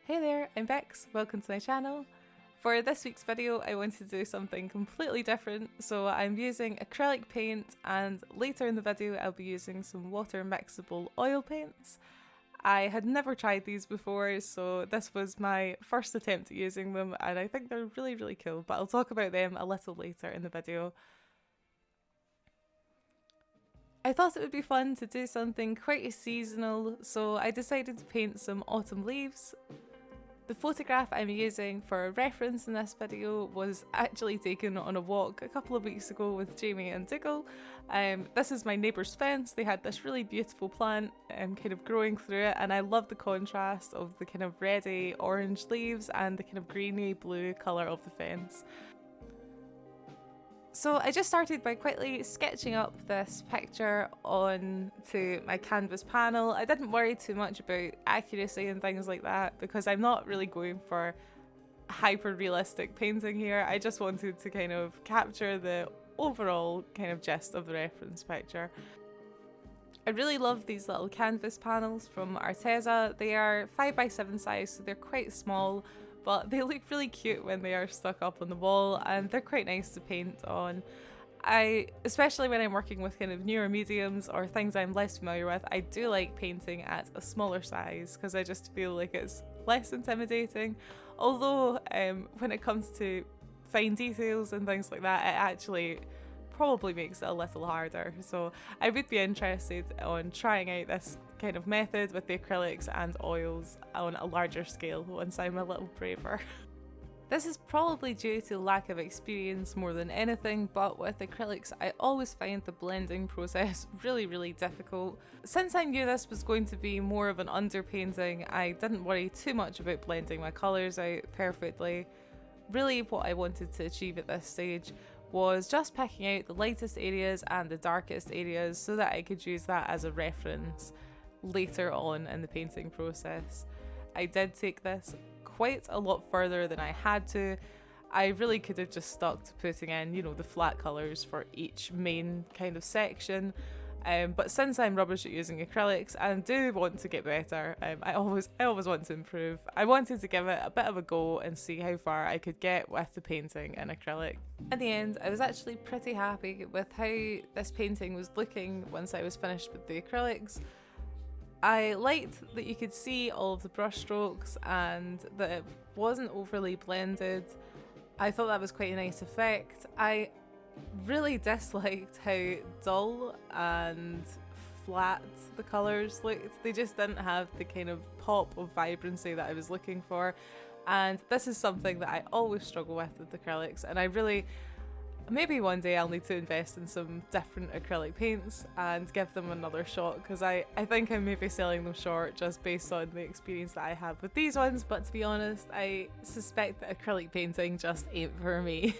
Hey there, I'm Bex, welcome to my channel. For this week's video I wanted to do something completely different, so I'm using acrylic paint and later in the video I'll be using some water mixable oil paints. I had never tried these before, so this was my first attempt at using them and I think they're really cool, but I'll talk about them a little later in the video. I thought it would be fun to do something quite seasonal, so I decided to paint some autumn leaves. The photograph I'm using for reference in this video was actually taken on a walk a couple of weeks ago with Jamie and Diggle. This is my neighbour's fence. They had this really beautiful plant kind of growing through it, and I love the contrast of the kind of reddy orange leaves and the kind of greeny blue colour of the fence. So I just started by quickly sketching up this picture onto my canvas panel. I didn't worry too much about accuracy and things like that because I'm not really going for hyper realistic painting here. I just wanted to kind of capture the overall kind of gist of the reference picture. I really love these little canvas panels from Arteza. They are 5x7 size, so they're quite small, but they look really cute when they are stuck up on the wall and they're quite nice to paint on. Especially when I'm working with kind of newer mediums or things I'm less familiar with, I do like painting at a smaller size because I just feel like it's less intimidating. Although when it comes to fine details and things like that, it actually probably makes it a little harder. So I would be interested on trying out this kind of method with the acrylics and oils on a larger scale once I'm a little braver. This is probably due to lack of experience more than anything, but with acrylics I always find the blending process really difficult. Since I knew this was going to be more of an underpainting, I didn't worry too much about blending my colours out perfectly. Really what I wanted to achieve at this stage was just picking out the lightest areas and the darkest areas so that I could use that as a reference later on in the painting process. I did take this quite a lot further than I had to. I really could have just stuck to putting in, you know, the flat colours for each main kind of section. But since I'm rubbish at using acrylics and do want to get better, I always want to improve. I wanted to give it a bit of a go and see how far I could get with the painting in acrylic. In the end, I was actually pretty happy with how this painting was looking once I was finished with the acrylics. I liked that you could see all of the brush strokes and that it wasn't overly blended. I thought that was quite a nice effect. I really disliked how dull and flat the colours looked. They just didn't have the kind of pop of vibrancy that I was looking for, and this is something that I always struggle with acrylics, and maybe one day I'll need to invest in some different acrylic paints and give them another shot, because I think I'm maybe selling them short just based on the experience that I have with these ones, but to be honest I suspect that acrylic painting just ain't for me.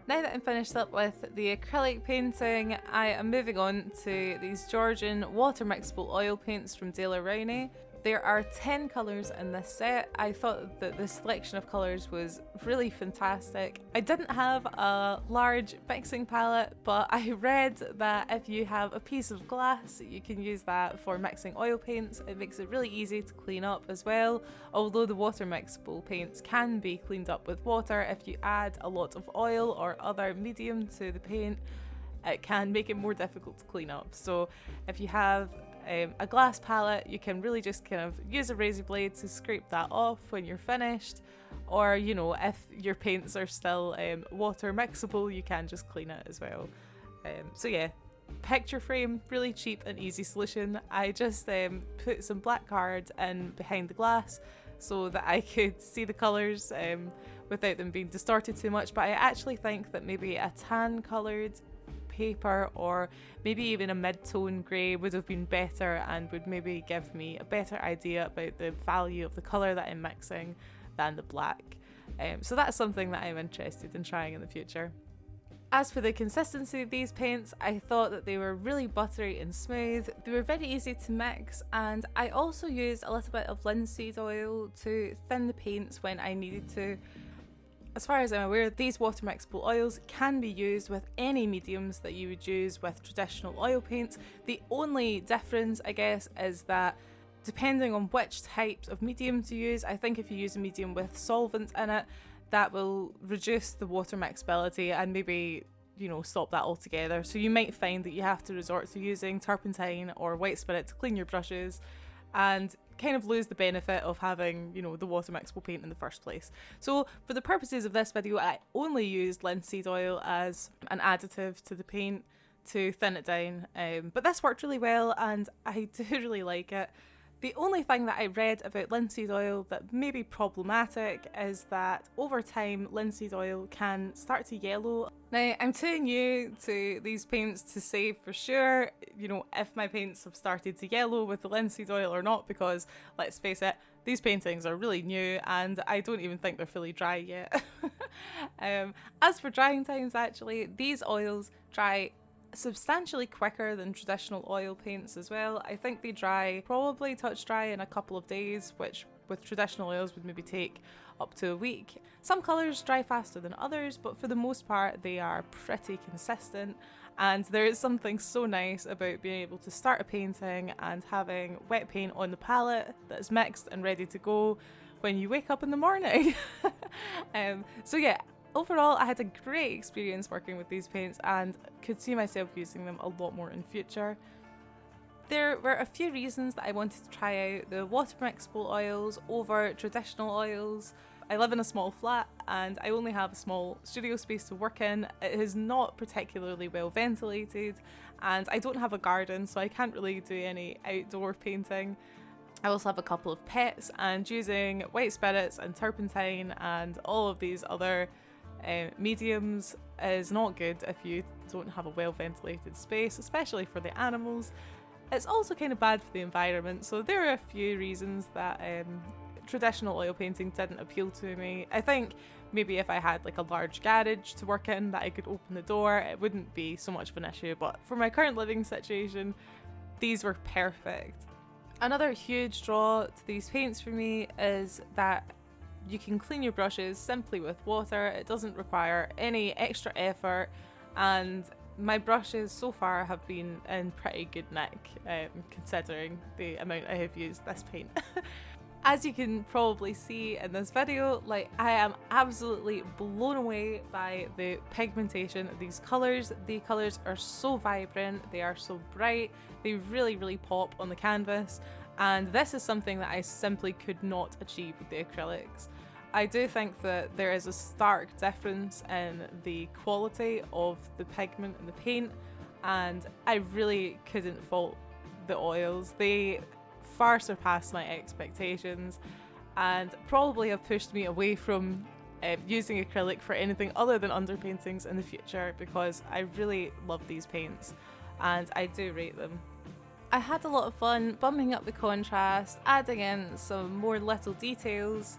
Now that I'm finished up with the acrylic painting, I am moving on to these Georgian water mixable oil paints from Dalwr Rowney. There are 10 colours in this set. I thought that the selection of colours was really fantastic. I didn't have a large mixing palette, but I read that if you have a piece of glass, you can use that for mixing oil paints. It makes it really easy to clean up as well, although the water mixable paints can be cleaned up with water. If you add a lot of oil or other medium to the paint, it can make it more difficult to clean up. So if you have a glass palette, you can really just kind of use a razor blade to scrape that off when you're finished. Or, you know, if your paints are still water mixable, you can just clean it as well. So yeah, picture frame, really cheap and easy solution. I just put some black card in behind the glass so that I could see the colours without them being distorted too much. But I actually think that maybe a tan coloured paper or maybe even a mid-tone grey would have been better and would maybe give me a better idea about the value of the colour that I'm mixing than the black. So that's something that I'm interested in trying in the future. As for the consistency of these paints, I thought that they were really buttery and smooth. They were very easy to mix, and I also used a little bit of linseed oil to thin the paints when I needed to. As far as I'm aware, these water mixable oils can be used with any mediums that you would use with traditional oil paints. The only difference, I guess, is that depending on which types of medium to use, I think if you use a medium with solvent in it, that will reduce the water mixability and maybe, you know, stop that altogether. So you might find that you have to resort to using turpentine or white spirit to clean your brushes and kind of lose the benefit of having, you know, the water mixable paint in the first place. So for the purposes of this video, I only used linseed oil as an additive to the paint to thin it down. But this worked really well and I do really like it. The only thing that I read about linseed oil that may be problematic is that over time linseed oil can start to yellow. Now, I'm too new to these paints to say for sure, you know, if my paints have started to yellow with the linseed oil or not, because let's face it, these paintings are really new and I don't even think they're fully dry yet. As for drying times, actually, these oils dry substantially quicker than traditional oil paints as well. I think they dry, probably touch dry in a couple of days, which with traditional oils would maybe take up to a week. Some colours dry faster than others, but for the most part they are pretty consistent, and there is something so nice about being able to start a painting and having wet paint on the palette that's mixed and ready to go when you wake up in the morning. So yeah, overall, I had a great experience working with these paints and could see myself using them a lot more in future. There were a few reasons that I wanted to try out the water mixable oils over traditional oils. I live in a small flat and I only have a small studio space to work in. It is not particularly well ventilated and I don't have a garden, so I can't really do any outdoor painting. I also have a couple of pets, and using white spirits and turpentine and all of these other mediums is not good if you don't have a well ventilated space, especially for the animals. It's also kind of bad for the environment, so there are a few reasons that traditional oil painting didn't appeal to me. I think maybe if I had like a large garage to work in that I could open the door, it wouldn't be so much of an issue, but for my current living situation, these were perfect. Another huge draw to these paints for me is that you can clean your brushes simply with water. It doesn't require any extra effort, and my brushes so far have been in pretty good nick, considering the amount I have used this paint. As you can probably see in this video, like, I am absolutely blown away by the pigmentation of these colours. The colours are so vibrant, they are so bright, they really pop on the canvas, and this is something that I simply could not achieve with the acrylics. I do think that there is a stark difference in the quality of the pigment in the paint, and I really couldn't fault the oils. They far surpassed my expectations and probably have pushed me away from using acrylic for anything other than underpaintings in the future, because I really love these paints and I do rate them. I had a lot of fun bumping up the contrast, adding in some more little details.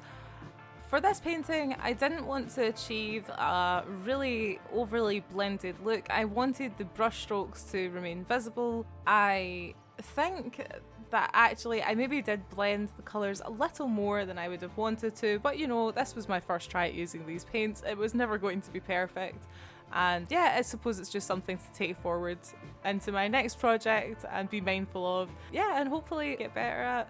For this painting, I didn't want to achieve a really overly blended look. I wanted the brush strokes to remain visible. I think that actually I maybe did blend the colours a little more than I would have wanted to, but you know, this was my first try at using these paints. It was never going to be perfect. And yeah, I suppose it's just something to take forward into my next project and be mindful of. Yeah, and hopefully get better at.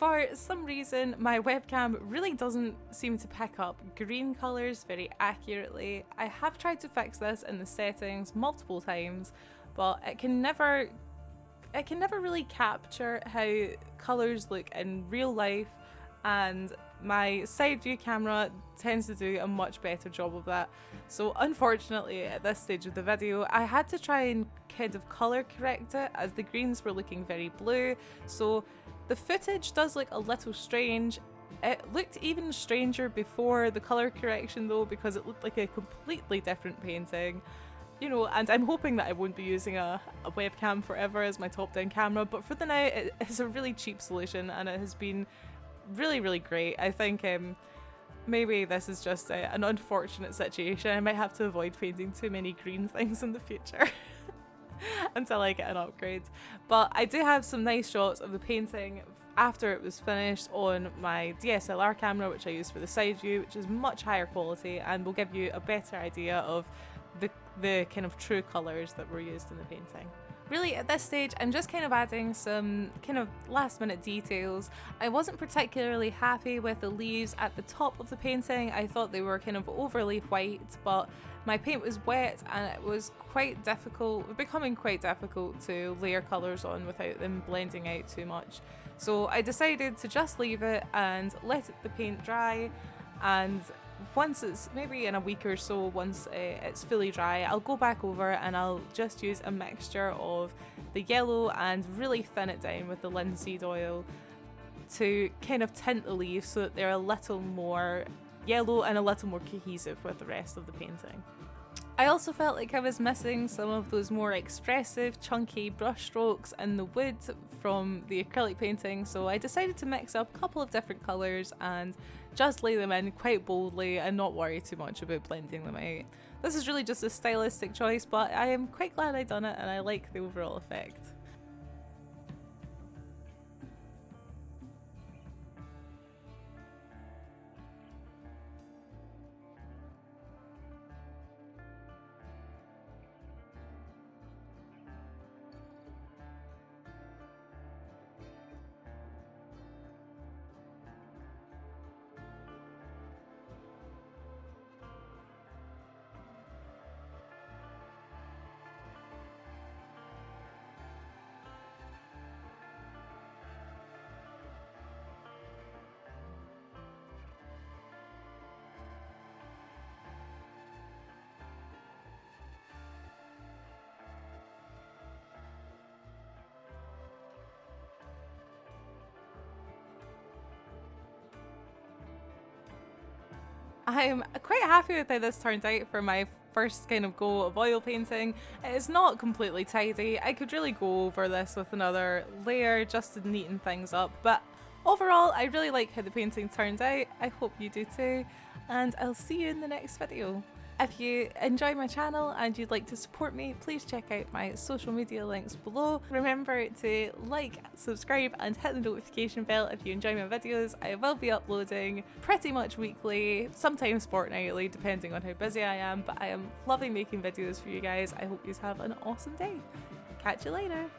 For some reason, my webcam really doesn't seem to pick up green colours very accurately. I have tried to fix this in the settings multiple times, but it can never really capture how colours look in real life, and my side view camera tends to do a much better job of that. So unfortunately, at this stage of the video, I had to try and kind of colour correct it, as the greens were looking very blue. So the footage does look a little strange. It looked even stranger before the colour correction though, because it looked like a completely different painting. You know, and I'm hoping that I won't be using a webcam forever as my top-down camera, but for the now it is a really cheap solution and it has been really great. I think maybe this is just an unfortunate situation. I might have to avoid painting too many green things in the future until I get an upgrade. But I do have some nice shots of the painting after it was finished on my DSLR camera, which I use for the side view, which is much higher quality and will give you a better idea of the kind of true colours that were used in the painting. Really, at this stage, I'm just kind of adding some kind of last minute details. I wasn't particularly happy with the leaves at the top of the painting. I thought they were kind of overly white, but my paint was wet and it was becoming quite difficult to layer colours on without them blending out too much. So I decided to just leave it and let the paint dry, and once it's maybe in a week or so, once it's fully dry, I'll go back over and I'll just use a mixture of the yellow and really thin it down with the linseed oil to kind of tint the leaves so that they're a little more yellow and a little more cohesive with the rest of the painting. I also felt like I was missing some of those more expressive, chunky brush strokes in the wood from the acrylic painting, so I decided to mix up a couple of different colours and just lay them in quite boldly and not worry too much about blending them out. This is really just a stylistic choice, but I am quite glad I've done it and I like the overall effect. I'm quite happy with how this turned out for my first kind of go of oil painting. It's not completely tidy. I could really go over this with another layer just to neaten things up, but overall I really like how the painting turned out. I hope you do too, and I'll see you in the next video. If you enjoy my channel and you'd like to support me, please check out my social media links below. Remember to like, subscribe and hit the notification bell if you enjoy my videos. I will be uploading pretty much weekly, sometimes fortnightly depending on how busy I am, but I am loving making videos for you guys. I hope you have an awesome day. Catch you later.